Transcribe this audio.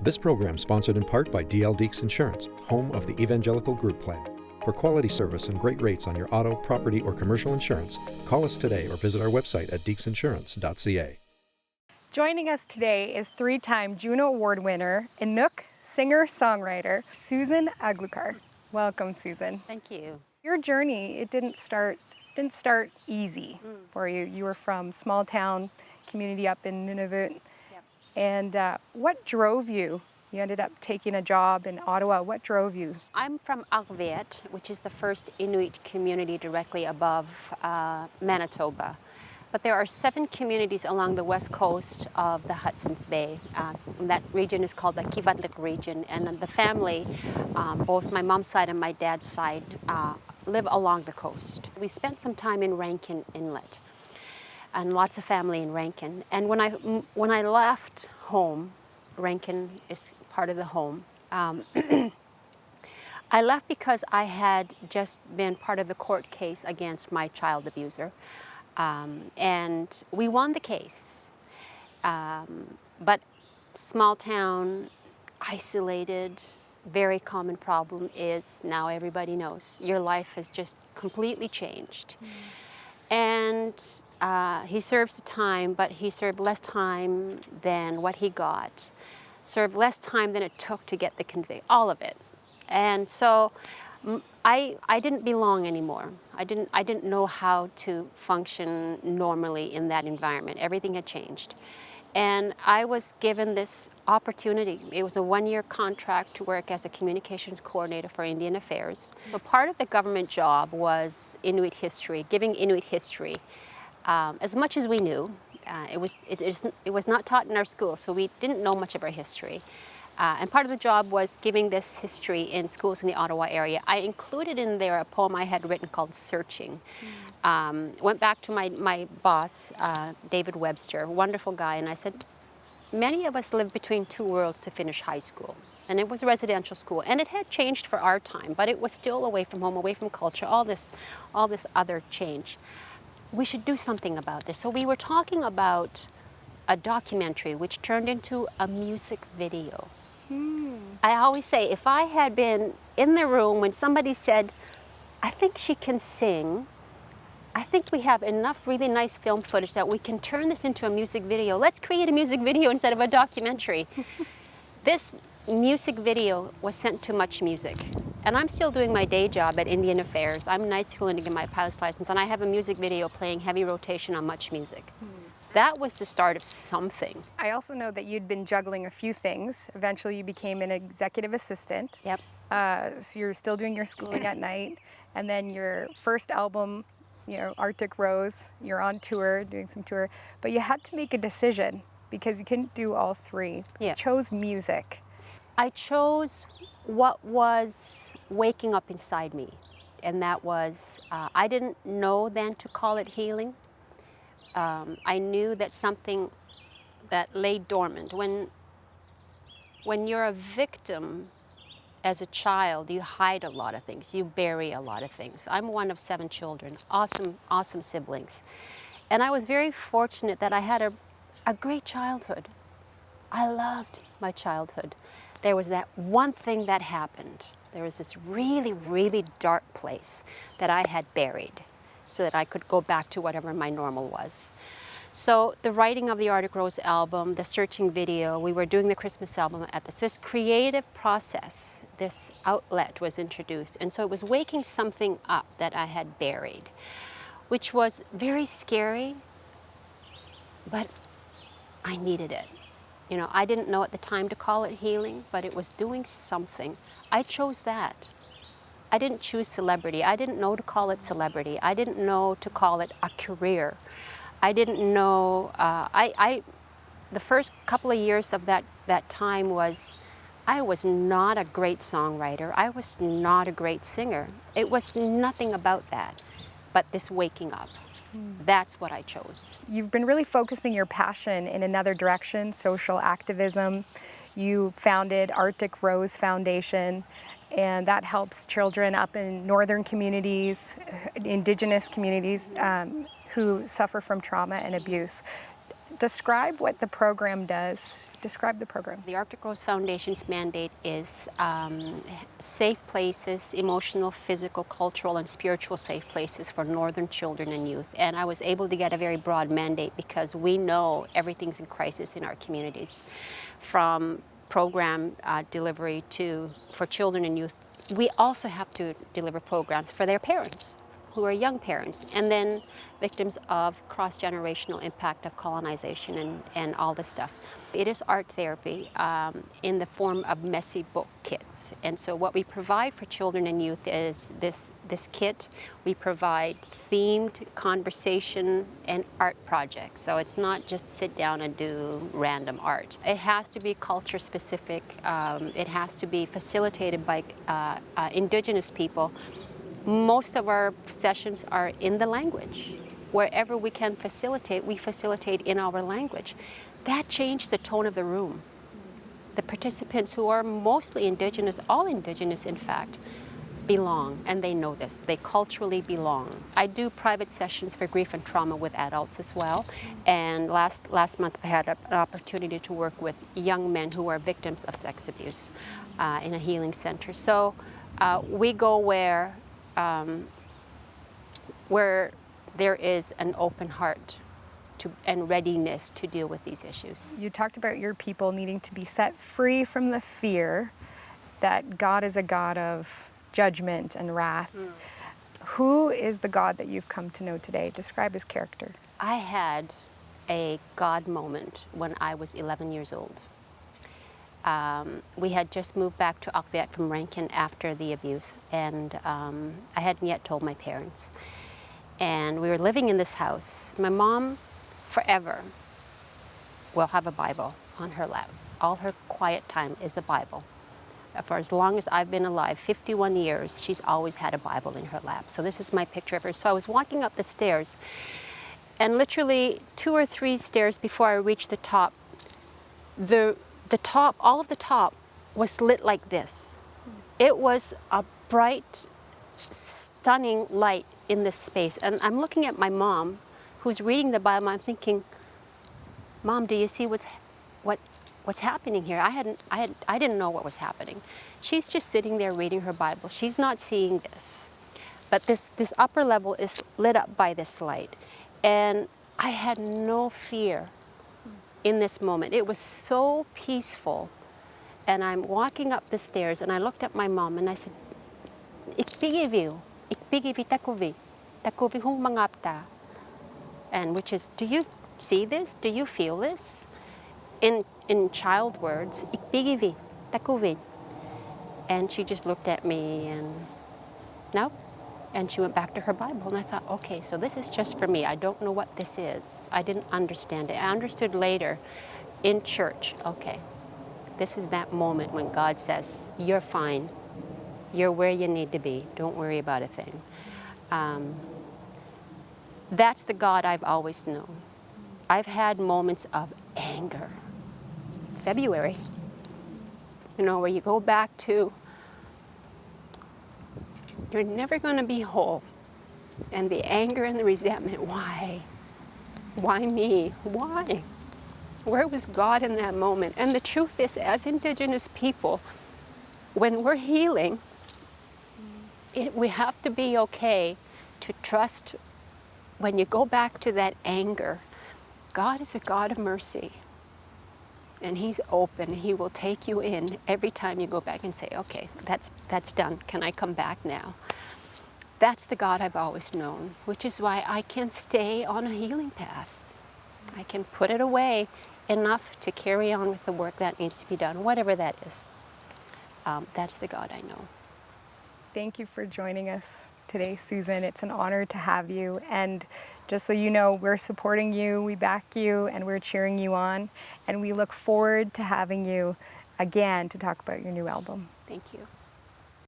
This program sponsored in part by DL Deeks Insurance, home of the Evangelical Group Plan. For quality service and great rates on your auto, property, or commercial insurance, call us today or visit our website at deeksinsurance.ca. Joining us today is three-time Juno Award winner, Inuk singer-songwriter Susan Aglukark. Welcome, Susan. Thank you. Your journey, it didn't start easy for you. You were from small town community up in Nunavut. Yep. And what drove you? You ended up taking a job in Ottawa. What drove you? I'm from Arviat, which is the first Inuit community directly above Manitoba. But there are 7 communities along the west coast of the Hudson's Bay. That region is called the Kivadlik region, and the family, both my mom's side and my dad's side, live along the coast. We spent some time in Rankin Inlet, and lots of family in Rankin. And when I left home, Rankin is part of the home. I left because I had just been part of the court case against my child abuser. And we won the case, but small town, isolated, very common problem is, now everybody knows, your life has just completely changed. And he serves the time, but he served less time than what he got, served less time than it took to get the conviction, all of it. And so I didn't belong anymore. I didn't know how to function normally in that environment. Everything had changed. And I was given this opportunity. It was a 1-year contract to work as a communications coordinator for Indian Affairs. So part of the government job was Inuit history, giving Inuit history. As much as we knew, it was not taught in our school, so we didn't know much of our history. And part of the job was giving this history in schools in the Ottawa area. I included in there a poem I had written called Searching. Went back to my boss, David Webster, wonderful guy, and I said, many of us live between 2 worlds to finish high school. And it was a residential school, and it had changed for our time, but it was still away from home, away from culture, all this other change. We should do something about this. So we were talking about a documentary which turned into a music video. I always say, if I had been in the room when somebody said, I think she can sing, I think we have enough really nice film footage that we can turn this into a music video. Let's create a music video instead of a documentary. This music video was sent to Much Music. And I'm still doing my day job at Indian Affairs. I'm night schooling to get my pilot's license, and I have a music video playing heavy rotation on Much Music. That was the start of something. I also know that you'd been juggling a few things. Eventually you became an executive assistant. Yep. So you're still doing your schooling at night. And then your first album, Arctic Rose, you're on tour, doing some tour. But you had to make a decision because you couldn't do all 3. Yeah. You chose music. I chose what was waking up inside me. And that was, I didn't know then to call it healing. I knew that something that lay dormant. When you're a victim as a child, you hide a lot of things. You bury a lot of things. I'm one of 7 children, awesome siblings. And I was very fortunate that I had a great childhood. I loved my childhood. There was that one thing that happened. There was this really, really dark place that I had buried, so that I could go back to whatever my normal was. So the writing of the Arctic Rose album, the Searching video, we were doing the Christmas album at this creative process, this outlet was introduced. And so it was waking something up that I had buried, which was very scary, but I needed it. I didn't know at the time to call it healing, but it was doing something. I chose that. I didn't choose celebrity. I didn't know to call it celebrity. I didn't know to call it a career. I didn't know, the first couple of years of that time was, I was not a great songwriter. I was not a great singer. It was nothing about that, but this waking up. That's what I chose. You've been really focusing your passion in another direction, social activism. You founded Arctic Rose Foundation, and that helps children up in northern communities, Indigenous communities who suffer from trauma and abuse. Describe what the program does Describe the program. The Arctic Rose Foundation's mandate is safe places, emotional, physical, cultural, and spiritual safe places for northern children and youth. And I was able to get a very broad mandate because we know everything's in crisis in our communities. From program delivery for children and youth, we also have to deliver programs for their parents, who are young parents, and then victims of cross-generational impact of colonization and all this stuff. It is art therapy in the form of messy book kits. And so what we provide for children and youth is this kit. We provide themed conversation and art projects. So it's not just sit down and do random art. It has to be culture specific. It has to be facilitated by Indigenous people. Most of our sessions are in the language. Wherever we can facilitate, we facilitate in our language. That changed the tone of the room. The participants, who are mostly Indigenous, all Indigenous in fact, belong, and they know this. They culturally belong. I do private sessions for grief and trauma with adults as well. And last month I had an opportunity to work with young men who are victims of sex abuse in a healing center. So we go where there is an open heart and readiness to deal with these issues. You talked about your people needing to be set free from the fear that God is a God of judgment and wrath. Who is the God that you've come to know today? Describe his character. I had a God moment when I was 11 years old. We had just moved back to Akviat from Rankin after the abuse, and I hadn't yet told my parents. And we were living in this house. My mom, forever, will have a Bible on her lap. All her quiet time is a Bible. For as long as I've been alive, 51 years, she's always had a Bible in her lap. So this is my picture of her. So I was walking up the stairs, and literally 2 or 3 stairs before I reached the top, all of the top was lit like this. It was a bright, stunning light in this space. And I'm looking at my mom, who's reading the Bible. I'm thinking, Mom, do you see what's happening here? I didn't know what was happening. She's just sitting there reading her Bible. She's not seeing this. But this upper level is lit up by this light. And I had no fear in this moment. It was so peaceful. And I'm walking up the stairs, and I looked at my mom and I said, Ikpigiviu, ikpigivi takuvi, takuvi hung mangapta. And which is, do you see this? Do you feel this? In child words, ikpigivi, takuvi. And she just looked at me and, no. And she went back to her Bible, and I thought, okay, so this is just for me. I don't know what this is. I didn't understand it. I understood later in church, okay, this is that moment when God says, you're fine. You're where you need to be. Don't worry about a thing. That's the God I've always known. I've had moments of anger. February, where you go back to, you're never going to be whole. And the anger and the resentment, why? Why me? Why? Where was God in that moment? And the truth is, as Indigenous people, when we're healing, we have to be okay to trust. When you go back to that anger, God is a God of mercy. And he's open. He will take you in every time you go back and say, okay, that's done. Can I come back now? That's the God I've always known, which is why I can stay on a healing path. I can put it away enough to carry on with the work that needs to be done, whatever that is. That's the God I know. Thank you for joining us today, Susan. It's an honor to have you. And just so you know, we're supporting you, we back you, and we're cheering you on. And we look forward to having you again to talk about your new album. Thank you.